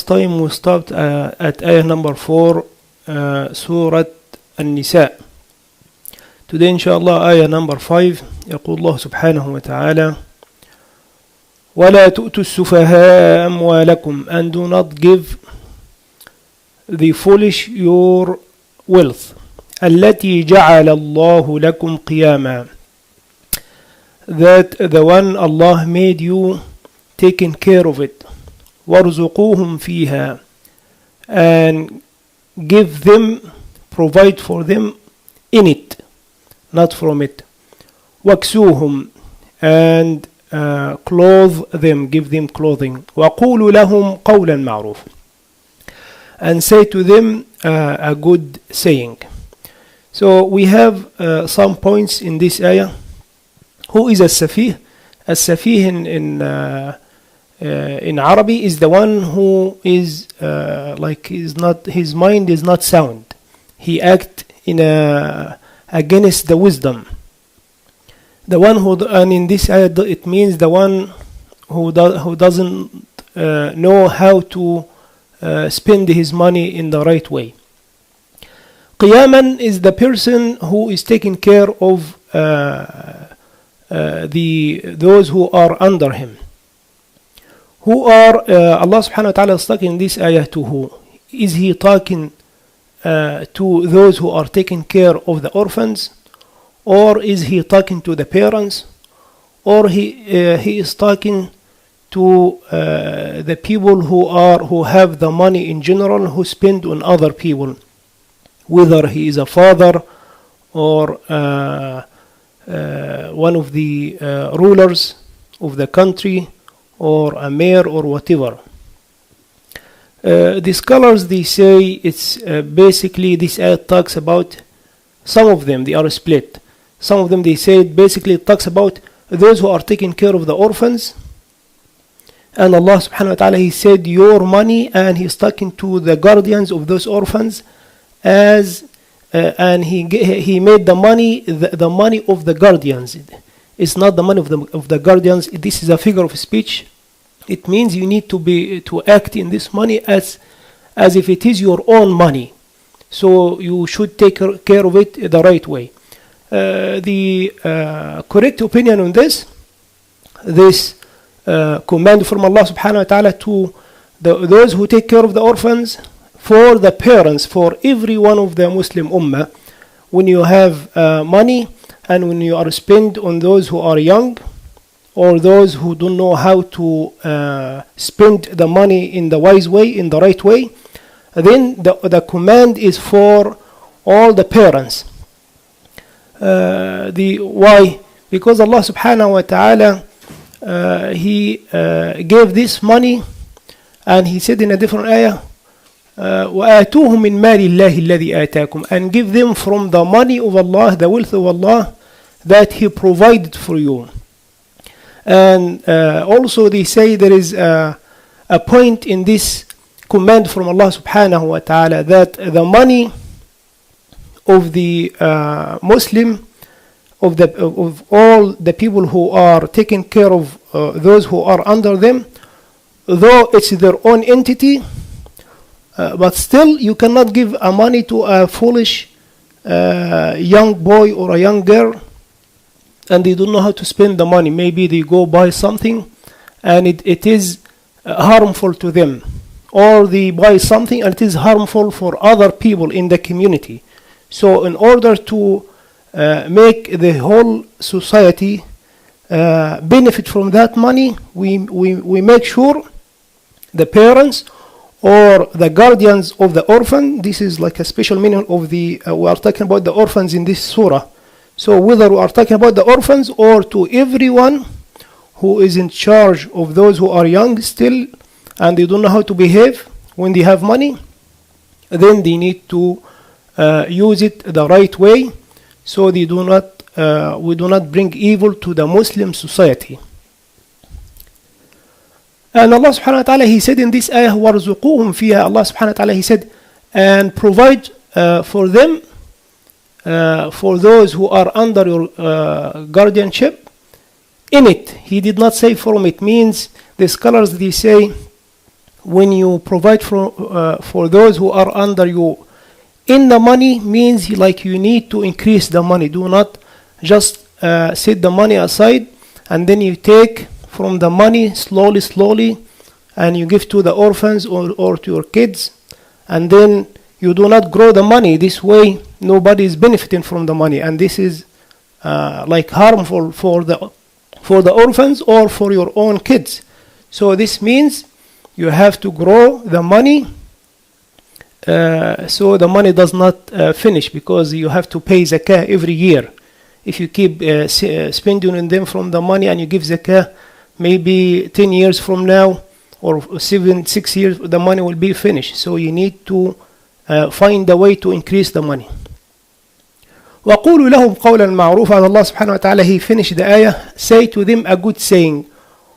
time we stopped at ayah number 4, Surah Nisa. Today inshallah ayah number 5. يقول الله سبحانه وتعالى ولا تؤتوا السفهاء أموالكم, and do not give the foolish your wealth. التي جعل الله لكم قياما, that the one Allah made you taking care of it. وارزقوهم فيها, and give them, provide for them in it, not from it. واكسوهم, and clothe them, give them clothing. وقولوا لهم قولا معروف, and say to them a good saying. So we have some points in this ayah. Who is as-safih? As-safih in Arabic is the one who is his mind is not sound. He acts against the wisdom. The one who, and in this ayah it means the one who doesn't know how to spend his money in the right way. Qiyaman is the person who is taking care of those who are under him. Who are Allah subhanahu wa ta'ala is talking in this ayah to who? Is he talking to those who are taking care of the orphans, or is he talking to the parents, or he is talking to the people who have the money in general, who spend on other people, whether he is a father or one of the rulers of the country, or a mayor, or whatever. The scholars, they say it's basically this ayat talks about, some of them they are split. Some of them they say basically it talks about those who are taking care of the orphans, and Allah subhanahu wa ta'ala, he said your money, and he's talking to the guardians of those orphans, as and he made the money the money of the guardians. It's not the money of the guardians. This is a figure of speech. It means you need to act in this money as if it is your own money. So you should take care of it the right way. The correct opinion on this command from Allah subhanahu wa ta'ala to those who take care of the orphans, for the parents, for every one of the Muslim ummah, when you have money, and when you are spent on those who are young, or those who don't know how to spend the money in the wise way, in the right way, then the command is for all the parents. Why? Because Allah subhanahu wa ta'ala, he gave this money, and he said in a different ayah, وآتوهم من مال الله الذي آتاكم, and give them from the money of Allah, the wealth of Allah that he provided for you. And also they say there is a point in this command from Allah subhanahu wa ta'ala, that the money of the Muslim, of all the people who are taking care of those who are under them, though it's their own entity, but still you cannot give a money to a foolish young boy or a young girl, and they don't know how to spend the money. Maybe they go buy something and it is harmful to them, or they buy something and it is harmful for other people in the community. So in order to make the whole society benefit from that money, we make sure the parents or the guardians of the orphan, this is like a special meaning of we are talking about the orphans in this surah. So whether we are talking about the orphans, or to everyone who is in charge of those who are young still, and they don't know how to behave when they have money, then they need to use it the right way, so they do not we do not bring evil to the Muslim society. And Allah subhanahu wa ta'ala, he said in this ayah, وَارْزُقُوهُمْ فِيهَا, Allah subhanahu wa ta'ala, he said, and provide for them, for those who are under your guardianship, in it. He did not say from it. Means the scholars, they say, when you provide for those who are under you in the money, means like you need to increase the money. Do not just set the money aside and then you take from the money slowly and you give to the orphans or to your kids, and then you do not grow the money. This way nobody is benefiting from the money, and this is like harmful for the orphans or for your own kids. So this means you have to grow the money so the money does not finish, because you have to pay zakah every year. If you keep spending on them from the money and you give zakah, maybe 10 years from now or 6 years, the money will be finished. So you need to find a way to increase the money. وَقُولُوا لَهُمْ قَوْلًا مَعْرُوفًا. And Allah subhanahu wa ta'ala, He finished the ayah, say to them a good saying.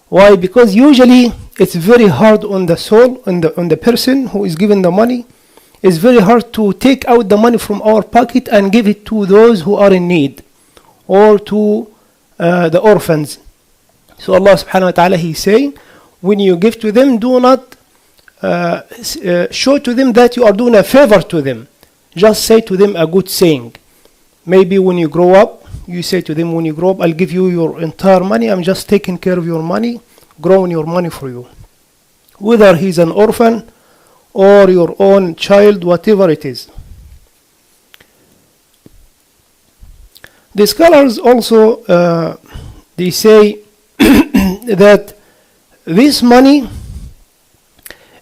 Why? Because usually it's very hard on the soul, on the person who is given the money. It's very hard to take out the money from our pocket and give it to those who are in need, or to the orphans. So Allah subhanahu wa ta'ala, He saying, when you give to them, do not show to them that you are doing a favor to them. Just say to them a good saying. Maybe when you grow up, you say to them, when you grow up, I'll give you your entire money. I'm just taking care of your money, growing your money for you. Whether he's an orphan or your own child, whatever it is. The scholars also, they say that this money,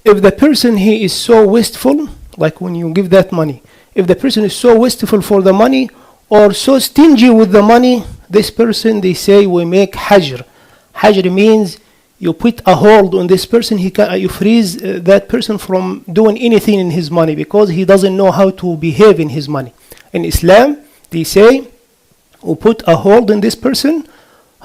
if the person he is so wasteful, like when you give that money, if the person is so wasteful for the money or so stingy with the money, this person, they say, we make hajr. Hajr means you put a hold on this person. You freeze that person from doing anything in his money, because he doesn't know how to behave in his money. In Islam, they say, we put a hold on this person.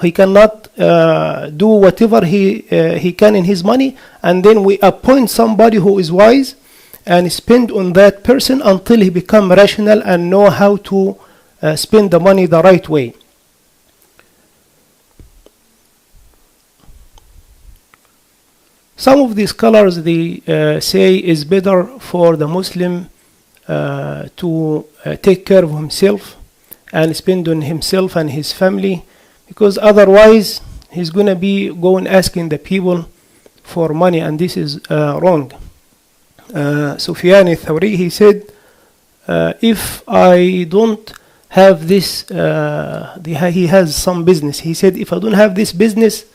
He cannot do whatever he can in his money, and then we appoint somebody who is wise and spend on that person until he become rational and know how to spend the money the right way. Some of these scholars, they say it's better for the Muslim to take care of himself and spend on himself and his family, because otherwise he's going to be going asking the people for money, and this is wrong. Sufyan al-Thawri, he said, if I don't have this, he has some business. He said, if I don't have this business,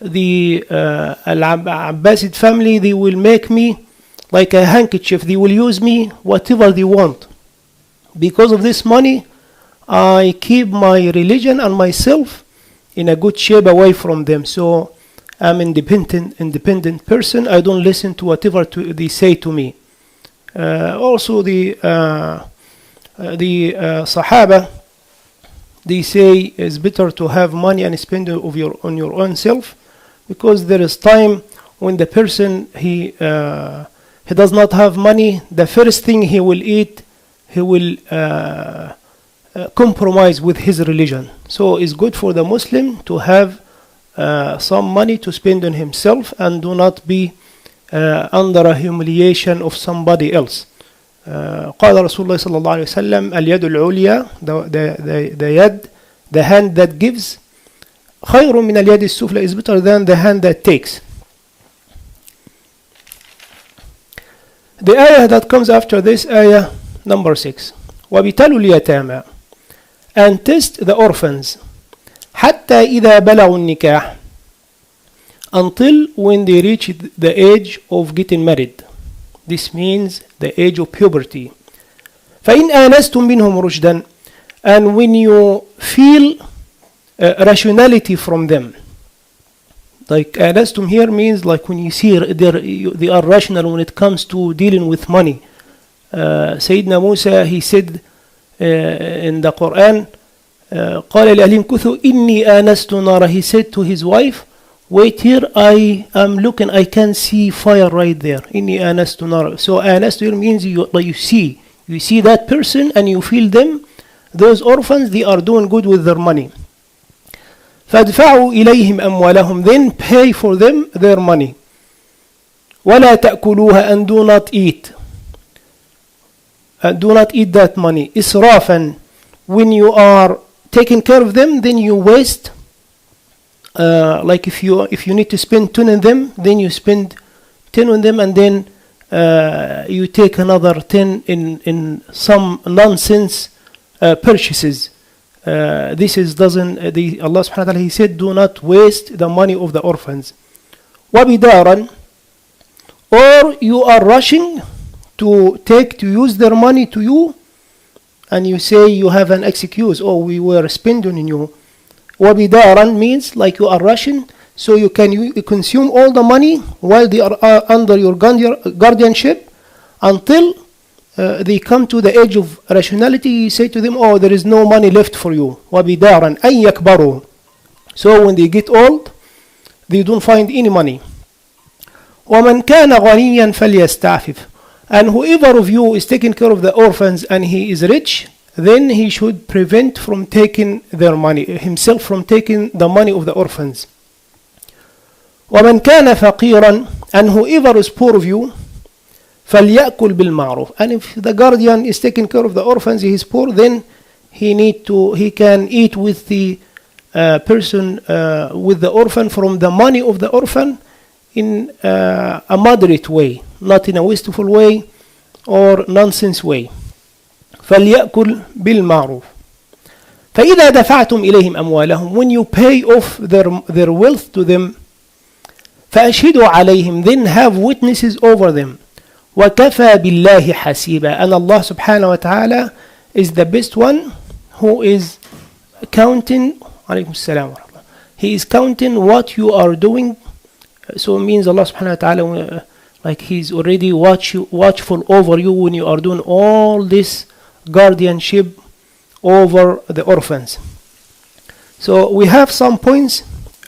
the Abbasid family, they will make me like a handkerchief. They will use me whatever they want. Because of this money, I keep my religion and myself in a good shape away from them. So I'm independent person. I don't listen to whatever they say to me. Also the Sahaba, they say it's better to have money and spend on your own self, because there is time when the person he does not have money. The first thing he will eat, he will compromise with his religion. So it's good for the Muslim to have some money to spend on himself and do not be under a humiliation of somebody else. قال رسول الله صلى الله عليه وسلم اليد العليا, the hand that gives, خير من اليد السفلى, is better than the hand that takes. The ayah that comes after this, ayah number 6, وَبِتَلُوا الْيَتَامَى, and test the orphans, حَتَّى إِذَا بَلَغُوا النِّكَاحِ, until when they reach the age of getting married. This means the age of puberty. فَإِنْ آنَسْتُمْ مِنْهُمْ رُشْدًا, and when you feel rationality from them. Like آنَسْتُمْ here means like when you see they are rational when it comes to dealing with money. Sayyidina Musa, he said in the Qur'an, قال لأهلهم كثوا إني آنست نارا, he said to his wife, wait here, I am looking, I can see fire right there. إني آنست نارا. So آنست here means you see that person and you feel them. Those orphans, they are doing good with their money. فادفعوا إليهم أموالهم, then pay for them their money. وَلَا تَأْكُلُوهَا, and do not eat. Do not eat that money. إِسْرَافًا, when you are taking care of them, then you waste. Like if you need to spend 10 on them, then you spend 10 on them, and then you take another 10 in some nonsense purchases. This is doesn't Allah subhanahu wa ta'ala, He said, do not waste the money of the orphans. وَبِدَارًا, or you are rushing to use their money to you, and you say you have an excuse, oh, we were spending on you. وَبِدَارًا means like you are rushing, so you consume all the money while they are under your guardianship until they come to the age of rationality. You say to them, oh, there is no money left for you. وَبِدَارًا أَن يَكْبَرُوا, so when they get old, they don't find any money. وَمَنْ كَانَ غَنِيًّا فَلْيَسْتَعْفِفْ, and whoever of you is taking care of the orphans and he is rich, then he should prevent from taking their money, himself from taking the money of the orphans. وَمَنْ كَانَ فَقِيرًا, and whoever is poor of you, فَلْيَأْكُلْ بِالْمَعْرُوفِ, and if the guardian is taking care of the orphans, he is poor, then he can eat with the person, with the orphan, from the money of the orphan in a moderate way, not in a wasteful way or nonsense way. فَلْيَأْكُلْ بِالْمَعْرُوفِ فَإِذَا دَفَعْتُمْ إِلَيْهِمْ أَمْوَالَهُم, when you pay off their wealth to them, فَأَشْهِدُوا عَلَيْهِمْ, then have witnesses over them. وَكَفَى بِاللَّهِ حَسِيبًا, and Allah subhanahu wa ta'ala is the best one who is counting. Alaykum assalam wa rahmatullah. He is counting what you are doing. So it means Allah subhanahu wa ta'ala, like He's already watchful over you when you are doing all this guardianship over the orphans. So we have some points,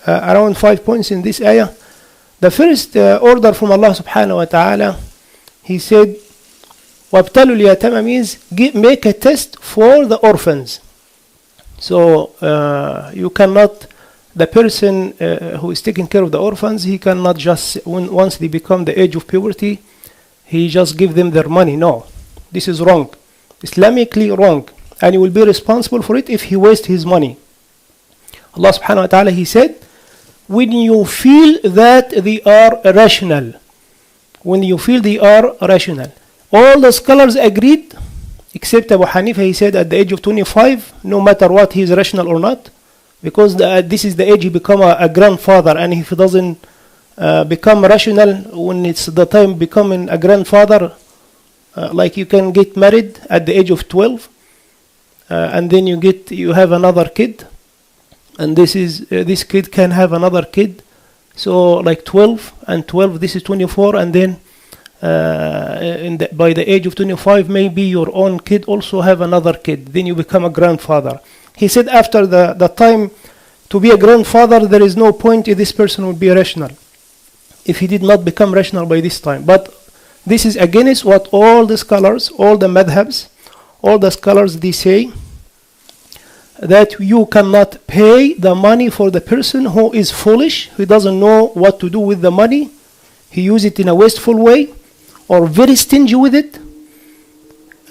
around 5 points in this ayah. The first order from Allah subhanahu wa ta'ala, He said, وَابْتَلُوا الْيَتَامَى, means make a test for the orphans. So you cannot, the person who is taking care of the orphans, he cannot just, once they become the age of puberty, he just give them their money. No, this is wrong, Islamically wrong, and he will be responsible for it if he wastes his money. Allah subhanahu wa ta'ala, He said, when you feel that they are rational, when you feel they are rational. All the scholars agreed, except Abu Hanifa. He said at the age of 25, no matter what, he is rational or not, because this is the age he become a grandfather, and if he doesn't become rational when it's the time becoming a grandfather, like you can get married at the age of 12, and then you have another kid, and this kid can have another kid, so like 12 and 12, this is 24, and then by the age of 25, maybe your own kid also have another kid, then you become a grandfather. He said after the time to be a grandfather, there is no point if this person will be rational, if he did not become rational by this time. But this is against what all the scholars, all the madhabs, all the scholars, they say, that you cannot pay the money for the person who is foolish, who doesn't know what to do with the money, he uses it in a wasteful way, or very stingy with it,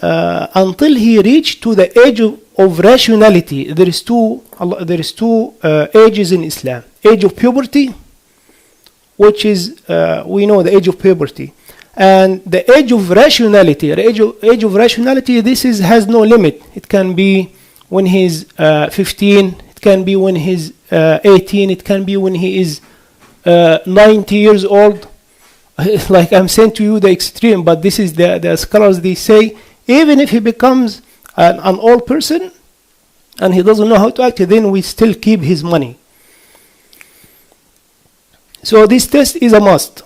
until he reach to the age of rationality. There is two ages in Islam. Age of puberty, which is, we know the age of puberty, and the age of rationality. The age of rationality, has no limit. It can be when he's 15, it can be when he's 18, it can be when he is 90 years old. Like I'm saying to you the extreme, but this is the scholars, they say, even if he becomes an old person and he doesn't know how to act, then we still keep his money. So this test is a must.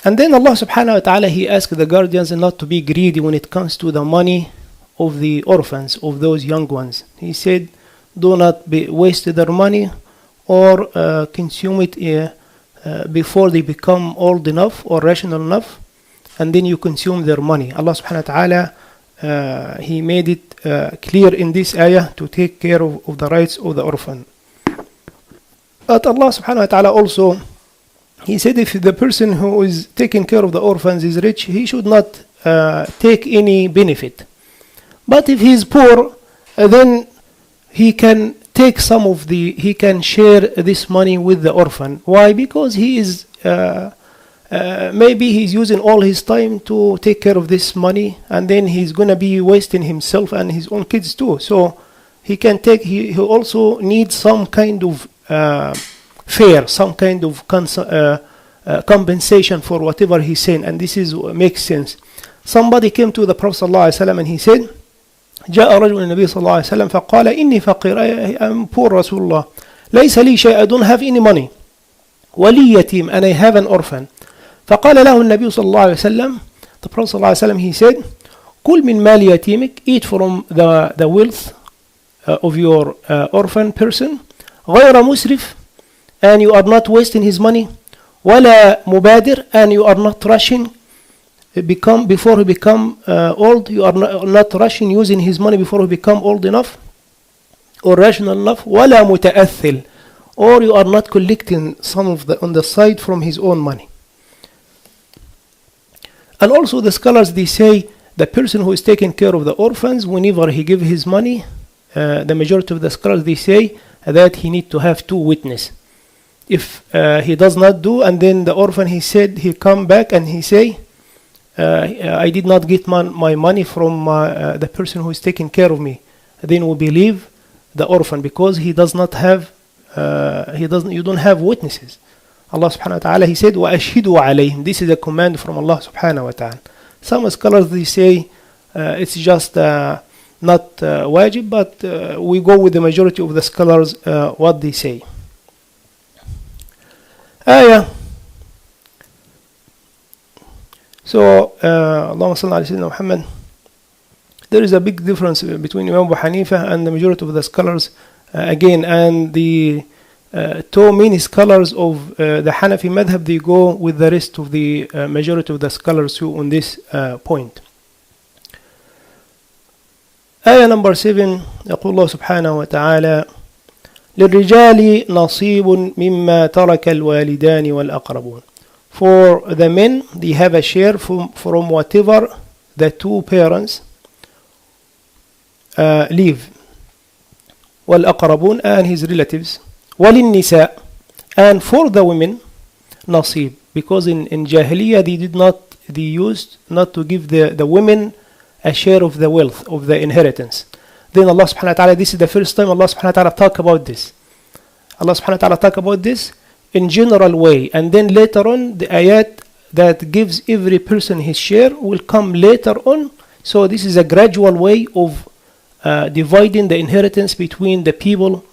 And then Allah subhanahu wa ta'ala, He asked the guardians not to be greedy when it comes to the money of the orphans, of those young ones. He said, do not waste their money or consume it before they become old enough or rational enough, and then you consume their money. Allah subhanahu wa ta'ala, He made it clear in this ayah to take care of the rights of the orphan. But Allah subhanahu wa ta'ala also he said if the person who is taking care of the orphans is rich, he should not take any benefit. But if he is poor, then he can take he can share this money with the orphan. Why? Because he is maybe he's using all his time to take care of this money, and then he's gonna be wasting himself and his own kids too. So he can take. He also needs some kind of fair, some kind of compensation for whatever he's saying, and this is makes sense. Somebody came to the Prophet ﷺ and he said, جاء رجل النبي صلى الله عليه وسلم فقال إني فقير, I'm poor رسول الله, ليس لي شيء, I don't have any money, ولي يتيم, and I have an orphan. فقال له النبي صلى الله عليه وسلم, the Prophet صلى الله عليه وسلم, he said, كل من مال يتيمك, eat from the wealth of your orphan person, غير مسرف, and you are not wasting his money, ولا مبادر, and you are not rushing before he become old, you are not rushing using his money before he become old enough or rational enough, ولا متأثل, or you are not collecting some of on the side from his own money. And also the scholars, they say the person who is taking care of the orphans, whenever he give his money, the majority of the scholars, they say that he need to have 2 witnesses. If he does not do, and then the orphan, he said, he come back and he say, I did not get my money from the person who is taking care of me, then we believe the orphan, because he does not have you don't have witnesses. Allah subhanahu wa ta'ala, he said, وَأَشْهِدُوا عَلَيْهِمْ, this is a command from Allah subhanahu wa ta'ala. Some scholars, they say it's just not wajib, but we go with the majority of the scholars what they say. Ayah. So, Allahumma salli ala Sayyidina Muhammad. There is a big difference between Imam Abu Hanifa and the majority of the scholars again, and the 2 main scholars of the Hanafi madhab, they go with the rest of the majority of the scholars who on this point. Ayah number 7, يقول الله سبحانه وتعالى للرجال نصيب مما ترك الوالدان والأقربون. For the men, they have a share from whatever the 2 parents leave. والأقربون, and his relatives. وللنساء, and for the women, نصيب, because in Jahiliyyah they used not to give the women a share of the wealth, of the inheritance. Then Allah subhanahu wa ta'ala, this is the first time Allah subhanahu wa ta'ala talk about this. Allah subhanahu wa ta'ala talk about this in general way, and then later on the ayat that gives every person his share will come later on. So this is a gradual way of dividing the inheritance between the people,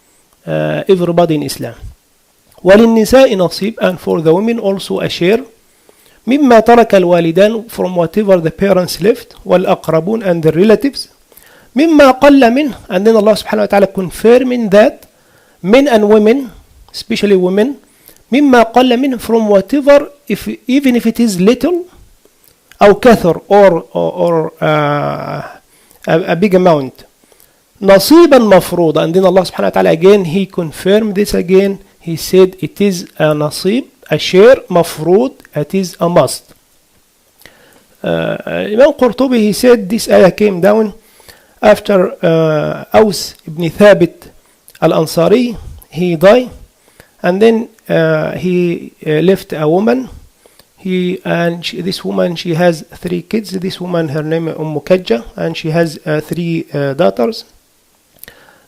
everybody in Islam. وَلِلنِّسَاءِ نَصِيب, and for the women also a share. مِمَّا تَرَكَ الْوَالِدَانِ, from whatever the parents left. وَالْأَقْرَبُونَ, and the relatives. مِمَّا قَلَّ مِنْهُ, and then Allah subhanahu wa ta'ala confirming that men and women, especially women, مِمَّا قَلَّ مِنْهُ, from whatever, even if it is little, أو كثر, or a big amount. نصيبا مفروضا, and then Allah subhanahu wa ta'ala again, he confirmed this again. He said it is a nasib, a share, mafrood, it is a must. Imam Qurtubi, he said this ayah came down after Aus ibn Thabit al-Ansari, he died, and then he left a woman. This woman, she has 3 kids. This woman, her name is Kajja, and she has 3 daughters.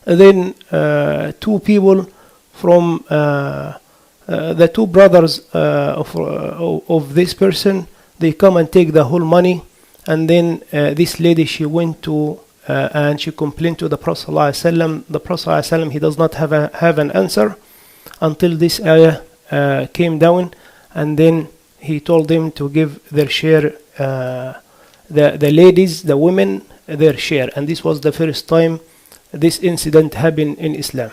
Then 2 people from the 2 brothers of this person, they come and take the whole money, and then this lady, she went to and she complained to the Prophet ﷺ. The Prophet ﷺ, he does not have an answer until this ayah came down, and then he told them to give their share, the ladies, the women, their share. And this was the first time this incident happened in Islam.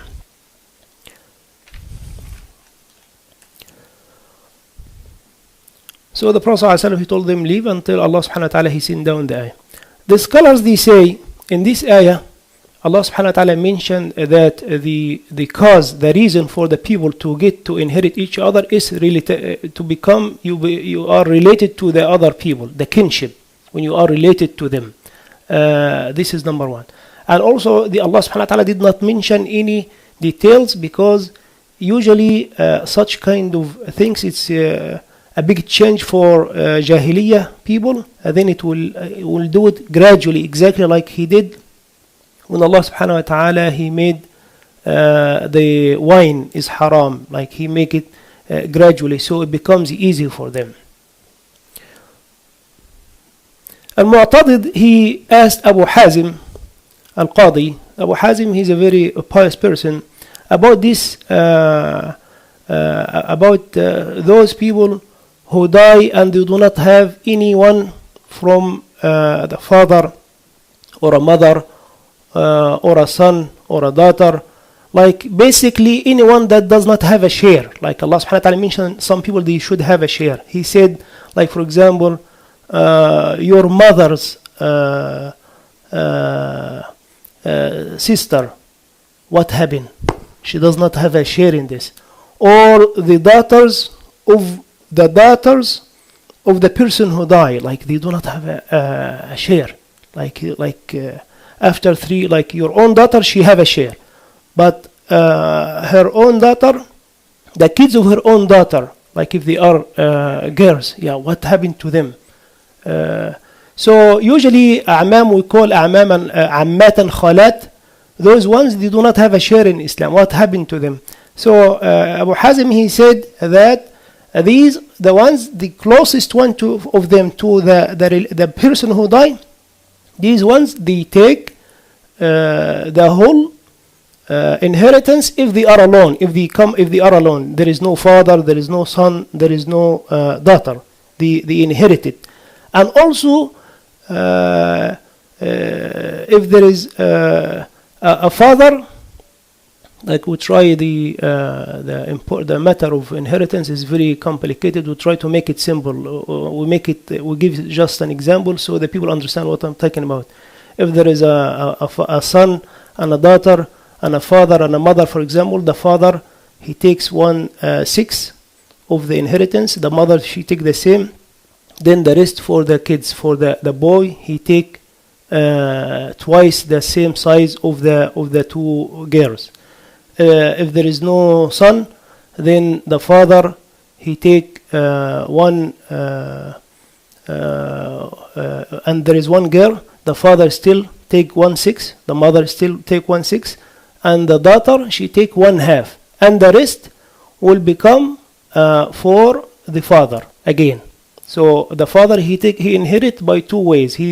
So the Prophet ﷺ, he told them leave until Allah subhanahu wa ta'ala, he sent down the ayah. The scholars, they say in this ayah, Allah subhanahu wa ta'ala mentioned that the reason for the people to get to inherit each other is really to become, you are related to the other people, the kinship, when you are related to them. This is number one. And also Allah subhanahu wa ta'ala did not mention any details, because usually such kind of things, it's a big change for Jahiliyyah people, and then it will do it gradually, exactly like he did when Allah subhanahu wa ta'ala, he made the wine is haram, like he make it gradually, so it becomes easy for them. Al-Mu'tadid, he asked Abu Hazim al-Qadi. Abu Hazim, he's a very pious person, about this, about those people who die and they do not have anyone from the father or a mother or a son or a daughter, like basically anyone that does not have a share. Like Allah subhanahu wa ta'ala mentioned some people, they should have a share. He said, like for example, your mother's sister, what happened? She does not have a share in this. Or the daughters of the person who died, like they do not have a share. Like after three, like your own daughter, she have a share, but her own daughter, the kids of her own daughter, like if they are girls, what happened to them? So usually a'mam, we call a'mam and ammat and khalat. Those ones, they do not have a share in Islam. What happened to them? So Abu Hazim, he said that these, the ones, the closest one of them to the person who died, these ones, they take the whole inheritance if they are alone. If they are alone, there is no father, there is no son, there is no daughter. They inherit it. And also, if there is a father, like we try the matter of inheritance is very complicated. We try to make it simple. We give just an example so that people understand what I'm talking about. If there is a son and a daughter and a father and a mother, for example, the father, he takes 1/6 of the inheritance. The mother, she take the same. Then the rest for the kids. For the boy, he take twice the same size of the two girls. If there is no son, then the father, he take one, and there is one girl, the father still take 1/6, the mother still take 1/6, and the daughter, she take 1/2, and the rest will become for the father again. So the father, he inherit by two ways. He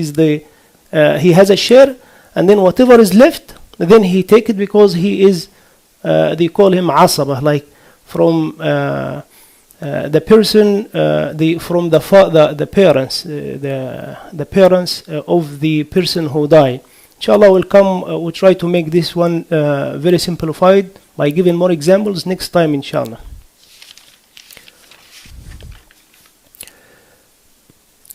has a share, and then whatever is left, then he take it, because he is, they call him asaba, like from the person, from the parents, the parents of the person who died. Inshallah, we'll try to make this one very simplified by giving more examples next time, inshallah.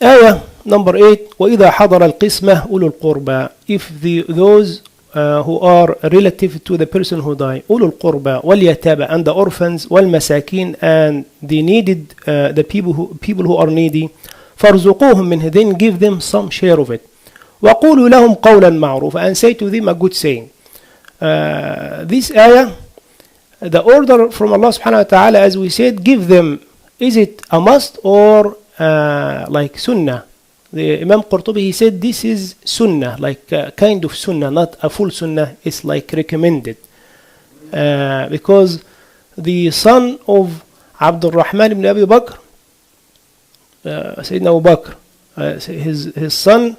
Ayah number 8. وَإِذَا حَضَرَ الْقِسْمَةِ أُولُو الْقُرْبَى. If those who are relative to the person who died, أُولُو الْقُرْبَى وَالْيَتَامَى, and the orphans, وَالْمَسَاكِينَ, and the needed, the people who are needy, فَارْزُقُوهُم مِّنْهُ, then give them some share of it. وَقُولُوا لَهُمْ قَوْلًا مَعْرُوفًا, and say to them a good saying. This ayah, the order from Allah subhanahu wa ta'ala, as we said, give them, is it a must or like sunnah? The Imam Qurtubi, he said this is sunnah, like kind of sunnah, not a full sunnah. It's like recommended, because the son of Abdul Rahman ibn Abi Bakr, Sayyidina Abu Bakr, his son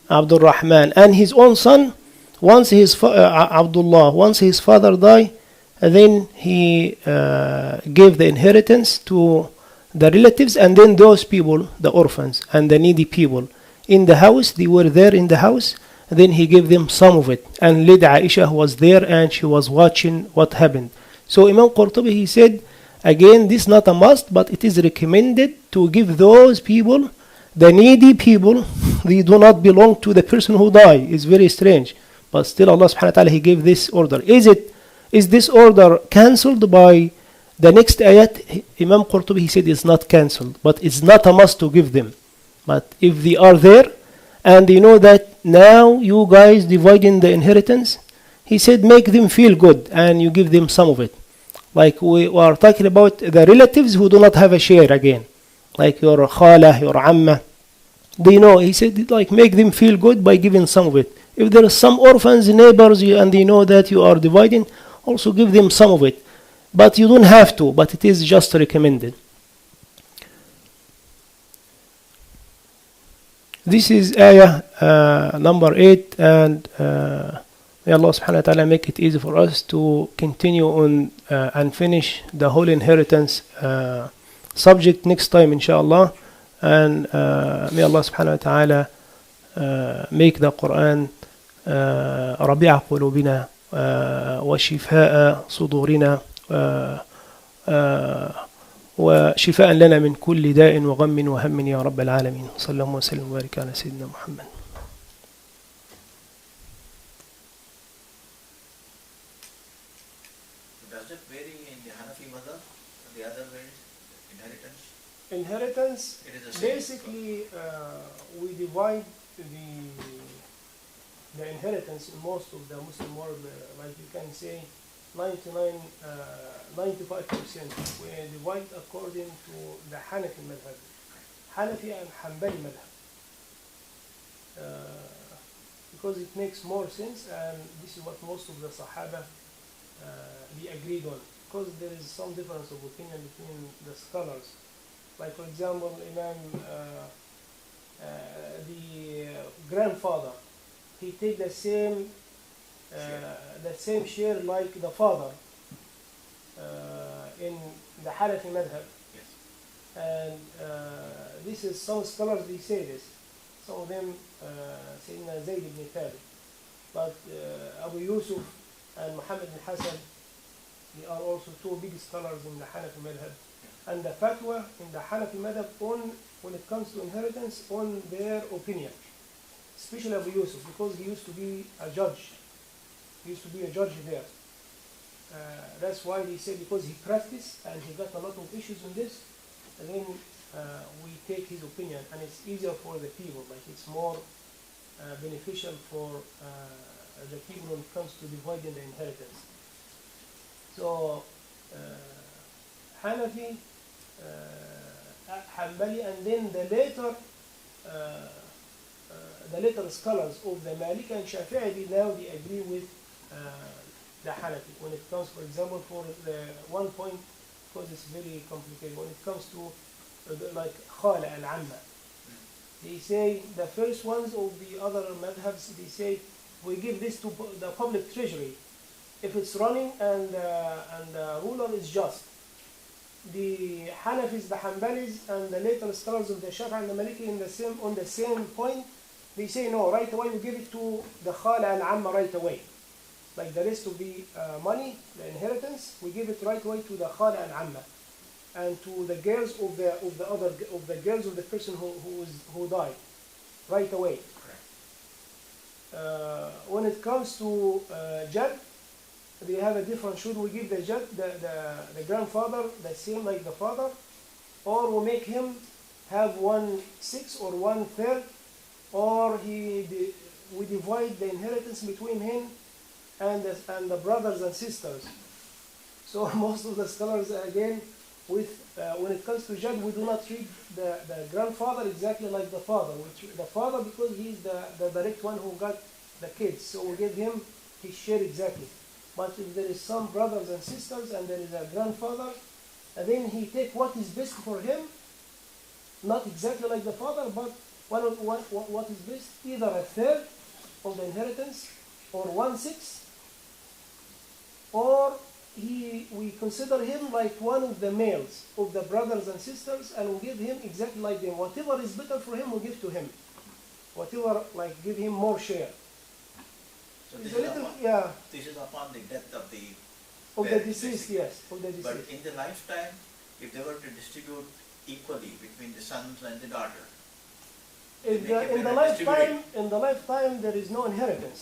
Abdul Rahman, and his own son, once Abdullah, once his father died, then he gave the inheritance to the relatives, and then those people, the orphans and the needy people in the house, they were there in the house, then he gave them some of it. And Lady Aisha was there and she was watching what happened. So Imam Qurtubi, he said, again, this is not a must, but it is recommended to give those people, the needy people, they do not belong to the person who died. It's very strange. But still Allah subhanahu wa ta'ala, He gave this order. Is this order cancelled by the next ayat? Imam Qurtubi, he said it's not cancelled, but it's not a must to give them. But if they are there, and they know that now you guys dividing the inheritance, he said make them feel good and you give them some of it. Like we are talking about the relatives who do not have a share again, like your khala, your amma. They know, he said, like make them feel good by giving some of it. If there are some orphans, neighbors, and they know that you are dividing, also give them some of it. But you don't have to, but it is just recommended. This is ayah number 8, and may Allah subhanahu wa ta'ala make it easy for us to continue on and finish the whole inheritance subject next time, inshallah. And may Allah subhanahu wa ta'ala make the Qur'an ربيع قلوبنا وشفاء صدورنا وشفاء لنا من كل داء وغم وهم يا رب العالمين. صلى الله وسلم وبارك على سيدنا محمد. Does it vary in the Hanafi madhab, the other ways, inheritance? Inheritance, It is the same. basically we divide the inheritance in most of the Muslim world, like you can say 95%. We divide according to the Hanafi madhab, Hanafi and Hanbali madhab, because it makes more sense, and this is what most of the Sahaba they agreed on, because there is some difference of opinion between the scholars. Like for example, Imam, the grandfather, he take the same share like the father in the Hanafi madhab. Yes. And this is, some scholars they say this. Some of them say Zayd ibn Thabit, but Abu Yusuf and Muhammad bin Hassan, they are also two big scholars in the Hanafi madhab. And the fatwa in the Hanafi madhab on, when it comes to inheritance, on their opinion, especially Abu Yusuf, because he used to be a judge. He used to be a judge there. That's why they say, because he practiced and he got a lot of issues on this, and then we take his opinion, and it's easier for the people. Like it's more beneficial for the people when it comes to dividing the inheritance. So Hanafi, Hanbali, and then the later scholars of the Maliki and Shafi'i, now they agree with the Hanafi when it comes, for example, for the one point, because it's very complicated, when it comes to like Khala al-Amma. They say, the first ones of the other madhabs, they say, we give this to the public treasury if it's running and the ruler is just. The Hanafis, the Hanbalis, and the later scholars of the Shafi'i and the Maliki on the same point, they say no, right away we give it to the Khala al-Amma right away. Like the rest of the money, the inheritance, we give it right away to the Khala al-Amma and to the girls of the girls of the person who died, right away. When it comes to Jad, they have a different. Should we give the Jad, the grandfather, the same like the father, or we make him have 1/6 or 1/3, or we divide the inheritance between him and the brothers and sisters. So most of the scholars, again, when it comes to Jad, we do not treat the grandfather exactly like the father. We treat the father because he's the direct one who got the kids, so we give him his share exactly. But if there is some brothers and sisters and there is a grandfather, and then he take what is best for him, not exactly like the father, but what is best, either 1/3 of the inheritance or 1/6, or we consider him like one of the males of the brothers and sisters, and we give him exactly like them. Whatever is better for him, we give to him. Whatever, like, give him more share. So It's this, a is little, upon, yeah, this is upon the death of the of the parent, deceased, basically. yes, of the But deceased. in the lifetime, if they were to distribute equally between the sons and the daughter, In make it the better distributed. lifetime, there is no inheritance.